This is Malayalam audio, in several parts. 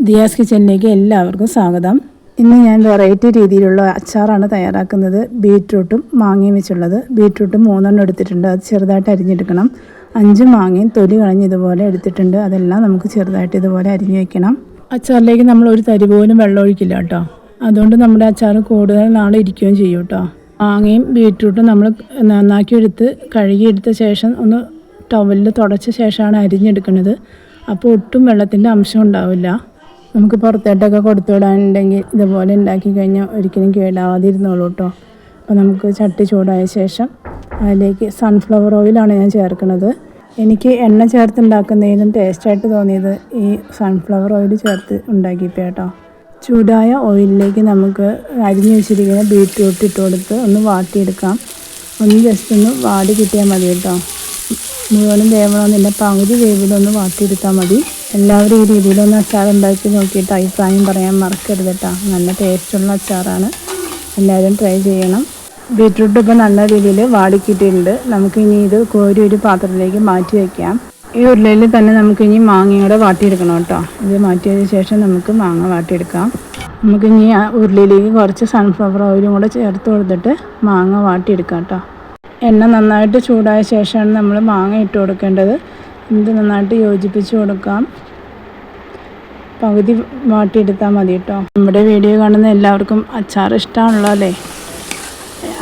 ദിയാസ് കിച്ചണിലേക്ക് എല്ലാവർക്കും സ്വാഗതം. ഇന്ന് ഞാൻ വെറൈറ്റി രീതിയിലുള്ള അച്ചാറാണ് തയ്യാറാക്കുന്നത്. ബീറ്റ്റൂട്ടും മാങ്ങയും വെച്ചുള്ളത്. ബീറ്റ്റൂട്ട് 3 എടുത്തിട്ടുണ്ട്. അത് ചെറുതായിട്ട് അരിഞ്ഞെടുക്കണം. 5 മാങ്ങയും തൊലി കളഞ്ഞ് ഇതുപോലെ എടുത്തിട്ടുണ്ട്. അതെല്ലാം നമുക്ക് ചെറുതായിട്ട് ഇതുപോലെ അരിഞ്ഞ് വെക്കണം. അച്ചാറിലേക്ക് നമ്മൾ ഒരു തരി പോലും വെള്ളം ഒഴിക്കില്ല കേട്ടോ. അതുകൊണ്ട് നമ്മുടെ അച്ചാർ കൂടുതൽ നാളെ ഇരിക്കുകയും ചെയ്യും കേട്ടോ. മാങ്ങയും ബീറ്റ്റൂട്ടും നമ്മൾ നന്നാക്കിയെടുത്ത് കഴുകിയെടുത്ത ശേഷം ഒന്ന് ടവലിൽ തുടച്ച ശേഷമാണ് അരിഞ്ഞെടുക്കുന്നത്. അപ്പോൾ ഒട്ടും വെള്ളത്തിൻ്റെ അംശം ഉണ്ടാവില്ല. നമുക്ക് പുറത്തോട്ടൊക്കെ കൊടുത്തു വിടാനുണ്ടെങ്കിൽ ഇതുപോലെ ഉണ്ടാക്കി കഴിഞ്ഞാൽ ഒരിക്കലും കേടാവാതിരുന്നോളൂ കേട്ടോ. അപ്പോൾ നമുക്ക് ചട്ടി ചൂടായ ശേഷം അതിലേക്ക് സൺഫ്ലവർ ഓയിലാണ് ഞാൻ ചേർക്കുന്നത്. എനിക്ക് എണ്ണ ചേർത്ത് ഉണ്ടാക്കുന്നതിനും ടേസ്റ്റായിട്ട് തോന്നിയത് ഈ സൺഫ്ലവർ ഓയിൽ ചേർത്ത് ഉണ്ടാക്കിയപ്പോൾ കേട്ടോ. ചൂടായ ഓയിലിലേക്ക് നമുക്ക് അരിഞ്ഞ് വെച്ചിരിക്കുന്ന ബീറ്റ്റൂട്ട് ഇട്ട് കൊടുത്ത് ഒന്ന് വാട്ടിയെടുക്കാം. ഒന്ന് ജസ്റ്റ് ഒന്ന് വാടി കിട്ടിയാൽ മതി കേട്ടോ. മുഴുവനും വേവണമെന്നില്ല, പകുതി വേവിലൊന്ന് വാട്ടിയെടുത്താൽ മതി. എല്ലാവരും ഈ രീതിയിലൊന്ന് അച്ചാർ ഉണ്ടാക്കി നോക്കിയിട്ട് അഭിപ്രായം പറയാൻ മറക്കരുത് കേട്ടോ. നല്ല ടേസ്റ്റുള്ള അച്ചാറാണ്, എല്ലാവരും ട്രൈ ചെയ്യണം. ബീറ്റ്റൂട്ട് ഇപ്പോൾ നല്ല രീതിയിൽ വാടിക്കിട്ടിട്ടുണ്ട്. നമുക്കിനി ഇത് കോരി ഒരു പാത്രത്തിലേക്ക് മാറ്റി വയ്ക്കാം. ഈ ഉരുളയിൽ തന്നെ നമുക്കിനി മാങ്ങയോടെ വാട്ടിയെടുക്കണം കേട്ടോ. ഇത് മാറ്റിയതിന് ശേഷം നമുക്ക് മാങ്ങ വാട്ടിയെടുക്കാം. നമുക്കിനി ആ ഉരുളിയിലേക്ക് കുറച്ച് സൺഫ്ലവർ ഓയിലും കൂടെ ചേർത്ത് കൊടുത്തിട്ട് മാങ്ങ വാട്ടിയെടുക്കാം കേട്ടോ. എണ്ണ നന്നായിട്ട് ചൂടായ ശേഷമാണ് നമ്മൾ മാങ്ങ ഇട്ട് കൊടുക്കേണ്ടത്. ഇത് നന്നായിട്ട് യോജിപ്പിച്ച് കൊടുക്കാം. പകുതി വാട്ടിയെടുത്താൽ മതി കേട്ടോ. നമ്മുടെ വീഡിയോ കാണുന്ന എല്ലാവർക്കും അച്ചാർ ഇഷ്ടമാണല്ലോ അല്ലേ?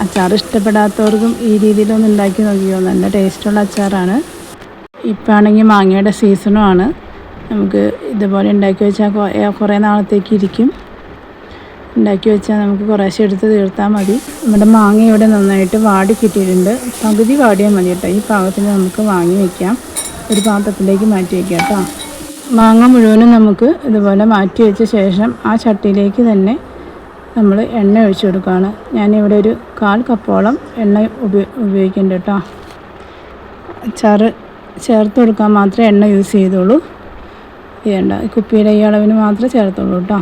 അച്ചാർ ഇഷ്ടപ്പെടാത്തവർക്കും ഈ രീതിയിലൊന്ന് ഉണ്ടാക്കി നോക്കിയോ. നല്ല ടേസ്റ്റുള്ള അച്ചാറാണ്. ഇപ്പം ആണെങ്കിൽ മാങ്ങയുടെ സീസണുമാണ്. നമുക്ക് ഇതുപോലെ ഉണ്ടാക്കി വെച്ചാൽ കുറേ നാളത്തേക്ക് ഇരിക്കും. ഉണ്ടാക്കി വെച്ചാൽ നമുക്ക് കുറേശ്ശെ എടുത്ത് തീർത്താൽ മതി. നമ്മുടെ മാങ്ങ ഇവിടെ നന്നായിട്ട് വാടി കിട്ടിയിട്ടുണ്ട്. പകുതി വാടിയാൽ മതി കേട്ടോ. ഈ പാകത്തിന് നമുക്ക് വാങ്ങി വയ്ക്കാം. ഒരു പാത്രത്തിലേക്ക് മാറ്റി വയ്ക്കാം കേട്ടോ. മാങ്ങ മുഴുവനും നമുക്ക് ഇതുപോലെ മാറ്റി വെച്ച ശേഷം ആ ചട്ടിയിലേക്ക് തന്നെ നമ്മൾ എണ്ണ ഒഴിച്ചു കൊടുക്കുകയാണ്. ഞാനിവിടെ ഒരു 1/4 കപ്പോളം എണ്ണ ഉപയോഗിക്കുന്നുണ്ട് കേട്ടോ. അച്ചാർ ചേർത്ത് കൊടുക്കാൻ മാത്രമേ എണ്ണ യൂസ് ചെയ്തോളൂ. ചെയ്യേണ്ട കുപ്പിയുടെ ഈ അളവിന് മാത്രമേ ചേർത്തോളൂ കേട്ടോ.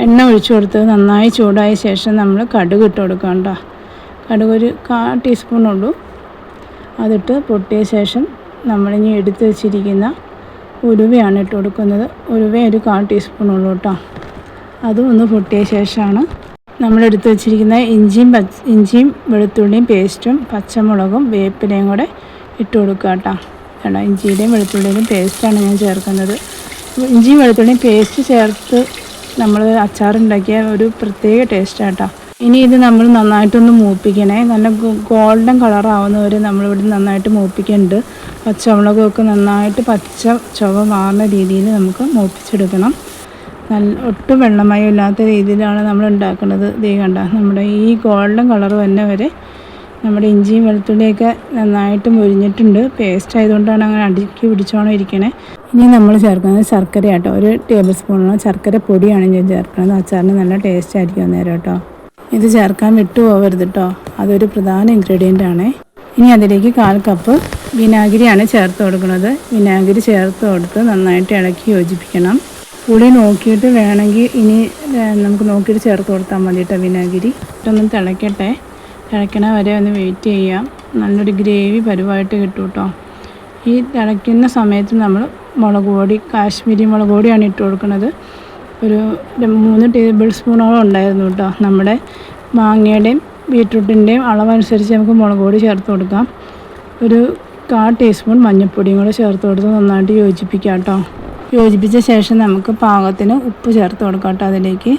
എണ്ണ ഒഴിച്ചു കൊടുത്ത് നന്നായി ചൂടായ ശേഷം നമ്മൾ കടുക് ഇട്ട് കൊടുക്കാം കേട്ടോ. കടുക് ഒരു 1/4 ടീസ്പൂണുള്ളൂ. അതിട്ട് പൊട്ടിയ ശേഷം നമ്മളിനി എടുത്ത് വെച്ചിരിക്കുന്ന ഉലുവയാണ് ഇട്ട് കൊടുക്കുന്നത്. ഉലുവ ഒരു 1/4 ടീസ്പൂണുള്ളൂ കേട്ടോ. അതും ഒന്ന് പൊട്ടിയ ശേഷമാണ് നമ്മളെടുത്ത് വെച്ചിരിക്കുന്ന ഇഞ്ചിയും വെളുത്തുള്ളിയും പേസ്റ്റും പച്ചമുളകും വേപ്പിലയും കൂടെ ഇട്ട് കൊടുക്കുക കേട്ടോ. കേട്ടോ, ഇഞ്ചിയുടെയും വെളുത്തുള്ളിയുടെയും പേസ്റ്റാണ് ഞാൻ ചേർക്കുന്നത്. ഇഞ്ചിയും വെളുത്തുള്ളിയും പേസ്റ്റ് ചേർത്ത് നമ്മൾ അച്ചാറുണ്ടാക്കിയ ഒരു പ്രത്യേക ടേസ്റ്റാണ് കേട്ടോ. ഇനി ഇത് നമ്മൾ നന്നായിട്ടൊന്ന് മൂപ്പിക്കണേ. നല്ല ഗോൾഡൻ കളറാവുന്നവരെ നമ്മളിവിടെ നന്നായിട്ട് മൂപ്പിക്കുന്നുണ്ട്. പച്ചമുളകൊക്കെ നന്നായിട്ട് പച്ച ചുവ മാറുന്ന രീതിയിൽ നമുക്ക് മൂപ്പിച്ചെടുക്കണം. ഒട്ടും വെള്ളമയം ഇല്ലാത്ത രീതിയിലാണ് നമ്മൾ ഉണ്ടാക്കുന്നത്. ഇതേ കണ്ട, നമ്മുടെ ഈ ഗോൾഡൻ കളർ തന്നെ വരെ നമ്മുടെ ഇഞ്ചിയും വെളുത്തുള്ളിയൊക്കെ നന്നായിട്ട് മുരിഞ്ഞിട്ടുണ്ട്. പേസ്റ്റ് ആയതുകൊണ്ടാണ് അങ്ങനെ അടുക്കി പിടിച്ചോണം ഇരിക്കണേ. ഇനി നമ്മൾ ചേർക്കുന്നത് ശർക്കര കേട്ടോ. 1 ടേബിൾ സ്പൂണോളം ശർക്കര പൊടിയാണ് ഞാൻ ചേർക്കുന്നത്. അച്ചാറിന് നല്ല ടേസ്റ്റ് ആയിരിക്കും അന്നേരം കേട്ടോ. ഇത് ചേർക്കാൻ വിട്ടു പോകരുത് കേട്ടോ. അതൊരു പ്രധാന ഇൻഗ്രീഡിയൻ്റ് ആണ്. ഇനി അതിലേക്ക് 1/4 കപ്പ് വിനാഗിരിയാണ് ചേർത്ത് കൊടുക്കുന്നത്. വിനാഗിരി ചേർത്ത് കൊടുത്ത് നന്നായിട്ട് ഇളക്കി യോജിപ്പിക്കണം. പുളി നോക്കിയിട്ട് വേണമെങ്കിൽ ഇനി നമുക്ക് നോക്കിയിട്ട് ചേർത്ത് കൊടുത്താൽ മതി കേട്ടോ വിനാഗിരി. ഇതൊന്ന് തിളയ്ക്കട്ടെ. തിളയ്ക്കണ വരെ ഒന്ന് വെയിറ്റ് ചെയ്യാം. നല്ലൊരു ഗ്രേവി പരുവായിട്ട് കിട്ടും കേട്ടോ. ഈ തിളയ്ക്കുന്ന സമയത്ത് നമ്മൾ മുളക് പൊടി, കാശ്മീരി മുളക് പൊടിയാണ് ഇട്ട് കൊടുക്കുന്നത്. ഒരു 3 ടേബിൾ സ്പൂണോളം ഉണ്ടായിരുന്നു കേട്ടോ. നമ്മുടെ മാങ്ങയുടെയും ബീറ്റ്റൂട്ടിൻ്റെയും അളവനുസരിച്ച് നമുക്ക് മുളക് പൊടി ചേർത്ത് കൊടുക്കാം. ഒരു 1/4 ടീസ്പൂൺ മഞ്ഞൾപ്പൊടിയും കൂടെ ചേർത്ത് കൊടുത്ത് നന്നായിട്ട് യോജിപ്പിക്കാം കേട്ടോ. യോജിപ്പിച്ച ശേഷം നമുക്ക് പാകത്തിന് ഉപ്പ് ചേർത്ത് കൊടുക്കാം കേട്ടോ. അതിലേക്ക്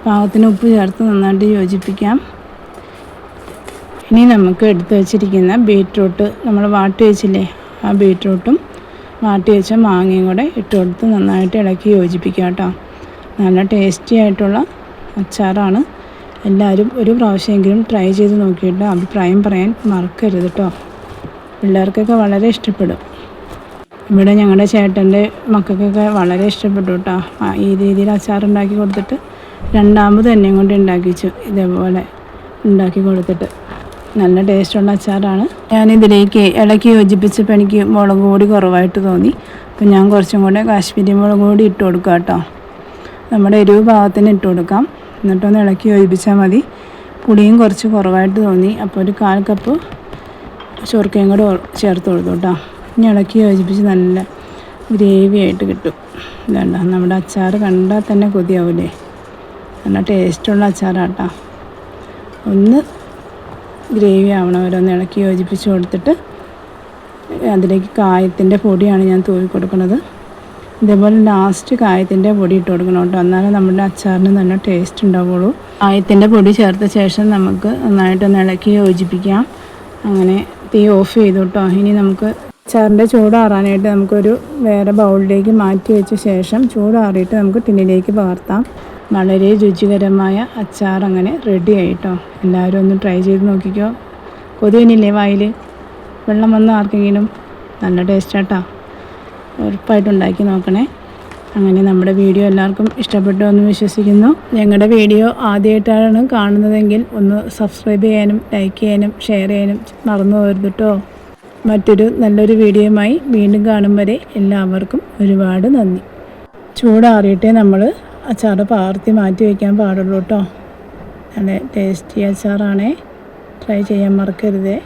പാകത്തിന് ഉപ്പ് ചേർത്ത് നന്നായിട്ട് യോജിപ്പിക്കാം. ഇനി നമുക്ക് എടുത്ത് വെച്ചിരിക്കുന്ന ബീറ്റ്റൂട്ട് നമ്മൾ വാട്ടി വെച്ചില്ലേ, ആ ബീറ്റ്റൂട്ടും വാട്ടി വെച്ച മാങ്ങയും കൂടെ ഇട്ട് കൊടുത്ത് നന്നായിട്ട് ഇളക്കി യോജിപ്പിക്കാം കേട്ടോ. നല്ല ടേസ്റ്റി ആയിട്ടുള്ള അച്ചാറാണ്. എല്ലാവരും ഒരു പ്രാവശ്യമെങ്കിലും ട്രൈ ചെയ്ത് നോക്കിയിട്ട് അഭിപ്രായം പറയാൻ മറക്കരുത് കേട്ടോ. പിള്ളേർക്കൊക്കെ വളരെ ഇഷ്ടപ്പെടും. ഇവിടെ ഞങ്ങളുടെ ചേട്ടൻ്റെ മക്കൾക്കൊക്കെ വളരെ ഇഷ്ടപ്പെട്ടു കേട്ടോ. ഈ രീതിയിൽ അച്ചാറുണ്ടാക്കി കൊടുത്തിട്ട് രണ്ടാമത് എന്നെയും കൊണ്ട് ഉണ്ടാക്കിച്ചു. ഇതേപോലെ ഉണ്ടാക്കി കൊടുത്തിട്ട് നല്ല ടേസ്റ്റുള്ള അച്ചാറാണ്. ഞാനിതിലേക്ക് ഇളക്കി യോജിപ്പിച്ചപ്പോൾ എനിക്ക് മുളക് പൊടി കുറവായിട്ട് തോന്നി. അപ്പോൾ ഞാൻ കുറച്ചും കൂടെ കാശ്മീരി മുളക് പൊടി ഇട്ട് കൊടുക്കാം കേട്ടോ. നമ്മുടെ എരിവ് പാകത്തിന് ഇട്ട് കൊടുക്കാം. എന്നിട്ടൊന്ന് ഇളക്കി യോജിപ്പിച്ചാൽ മതി. പുളിയും കുറച്ച് കുറവായിട്ട് തോന്നി. അപ്പോൾ ഒരു 1/4 കപ്പ് ശർക്കരയും കൂടെ ചേർത്ത് കൊടുത്തു കേട്ടോ. ഇനി ഇളക്കി യോജിപ്പിച്ച് നല്ല ഗ്രേവി ആയിട്ട് കിട്ടും. ഇതുണ്ട, നമ്മുടെ അച്ചാർ കണ്ടാൽ തന്നെ കൊതിയാവൂലേ. നല്ല ടേസ്റ്റുള്ള അച്ചാറാട്ടോ. ഒന്ന് ഗ്രേവി ആവണം, ഓരോന്ന് ഇളക്കി യോജിപ്പിച്ച് കൊടുത്തിട്ട് അതിലേക്ക് കായത്തിൻ്റെ പൊടിയാണ് ഞാൻ തൂവി കൊടുക്കുന്നത്. ഇതേപോലെ ലാസ്റ്റ് കായത്തിൻ്റെ പൊടി ഇട്ട് കൊടുക്കണം കേട്ടോ, എന്നാലേ നമ്മുടെ അച്ചാറിന് നല്ല ടേസ്റ്റ് ഉണ്ടാവുള്ളൂ. കായത്തിൻ്റെ പൊടി ചേർത്ത ശേഷം നമുക്ക് നന്നായിട്ടൊന്ന് ഇളക്കി യോജിപ്പിക്കാം. അങ്ങനെ തീ ഓഫ് ചെയ്തു കേട്ടോ. ഇനി നമുക്ക് അച്ചാറിൻ്റെ ചൂടാറാനായിട്ട് നമുക്കൊരു വേറെ ബൗളിലേക്ക് മാറ്റി വെച്ച ശേഷം ചൂടാറിയിട്ട് നമുക്ക് ടിന്നിലേക്ക് പകർത്താം. വളരെ രുചികരമായ അച്ചാർ അങ്ങനെ റെഡി ആയിട്ടോ. എല്ലാവരും ഒന്ന് ട്രൈ ചെയ്ത് നോക്കിക്കോ. കൊതിയനില്ലേ വായിൽ, വെള്ളം വന്ന ആർക്കെങ്കിലും? നല്ല ടേസ്റ്റാട്ടോ, ഉറപ്പായിട്ട് ഉണ്ടാക്കി നോക്കണേ. അങ്ങനെ നമ്മുടെ വീഡിയോ എല്ലാവർക്കും ഇഷ്ടപ്പെട്ടു എന്ന് വിശ്വസിക്കുന്നു. ഞങ്ങളുടെ വീഡിയോ ആദ്യമായിട്ടാണ് കാണുന്നതെങ്കിൽ ഒന്ന് സബ്സ്ക്രൈബ് ചെയ്യാനും ലൈക്ക് ചെയ്യാനും ഷെയർ ചെയ്യാനും മറന്നു പോകരുത് കേട്ടോ. മറ്റൊരു നല്ലൊരു വീഡിയോയുമായി വീണ്ടും കാണും വരെ എല്ലാവർക്കും ഒരുപാട് നന്ദി. ചൂടാറിയിട്ടേ നമ്മൾ അച്ചാർ പകർത്തി മാറ്റി വയ്ക്കാൻ പാടുള്ളൂ കേട്ടോ. നല്ല ടേസ്റ്റി അച്ചാറാണേ, ട്രൈ ചെയ്യാൻ മറക്കരുതേ.